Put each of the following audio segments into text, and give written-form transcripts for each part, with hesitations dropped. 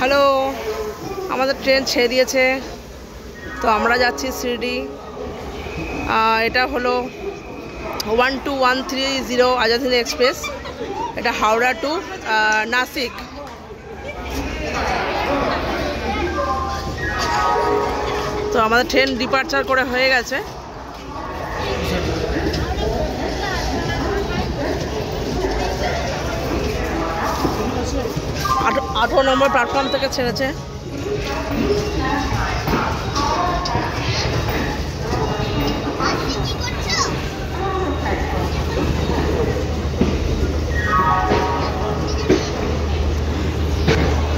Hello, আমাদের train ছেড়ে দিয়েছে, তো আমরা যাচ্ছি শিরডি। এটা হলো 12130 আজাদ হিন্দ এক্সপ্রেস। এটা হাওড়া টু নাসিক। তো আমাদের ট্রেন ডিপার্চার করে হয়ে গেছে। আঠারো নম্বর প্ল্যাটফর্ম থেকে ছেড়েছে।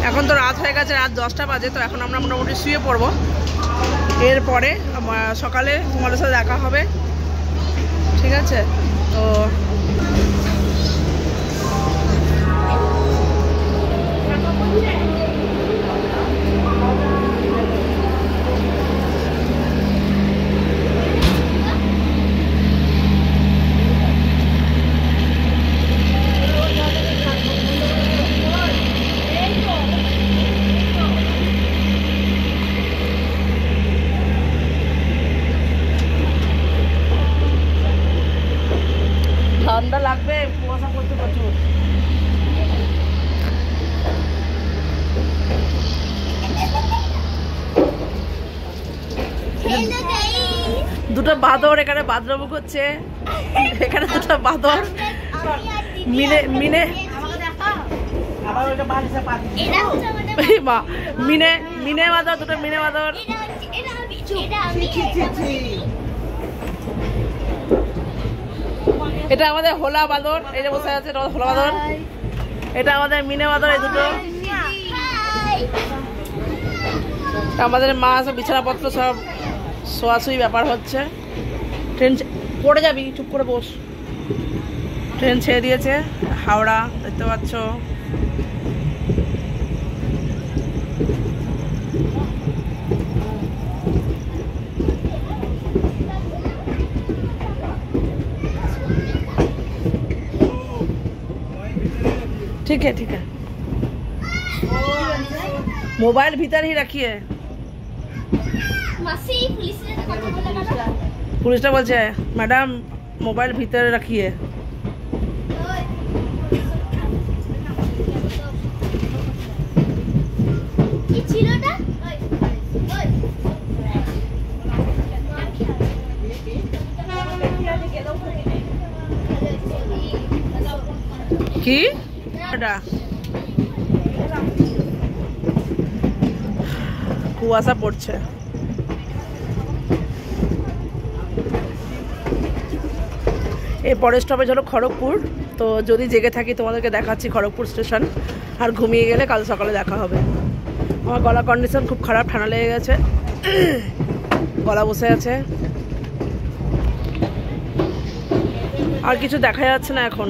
এখন তো রাত হয়ে গেছে, রাত 10টা বাজে। তো এখন আমরা মোটামুটি শুয়ে পড়বো। এরপরে সকালে তোমাদের সাথে দেখা হবে, ঠিক আছে? তো ঠান্ডা লাগবে, কুয়াশা পড়ছে প্রচুর। দুটো বাঁদর এখানে বাদরামু করছে। এখানে দুটো বাঁদর মিনে মিনে মিনে মিনে বাঁদর, দুটো মিনে বাঁদর। এটা আমাদের হোলা বাঁদর, এই যে বসে আছে হোলা বাঁদর। এটা আমাদের মিনে বাঁদর, এই দুটো। আমাদের মা সব বিছানাপত্র সব শোয়াশুয়ি ব্যাপার হচ্ছে। ট্রেন পড়ে যাবি, চুপ করে বস। ট্রেন ছেড়ে দিয়েছে হাওড়া, দেখতে পাচ্ছ। ठीक है, ठीक है। मोबाइल भीतर ही रखिए। पुलिस बोलছে मैडम मोबाइल भीतर रखिए। কি কুয়াশা পড়ছে। এই পরের স্টপেজ হলো খড়গপুর। তো যদি জেগে থাকি তোমাদেরকে দেখাচ্ছি খড়গপুর স্টেশন, আর ঘুমিয়ে গেলে কাল সকালে দেখা হবে। আমার গলা কন্ডিশন খুব খারাপ, ঠান্ডা লেগে গেছে, গলা বসে আছে, আর কিছু দেখা যাচ্ছে না এখন।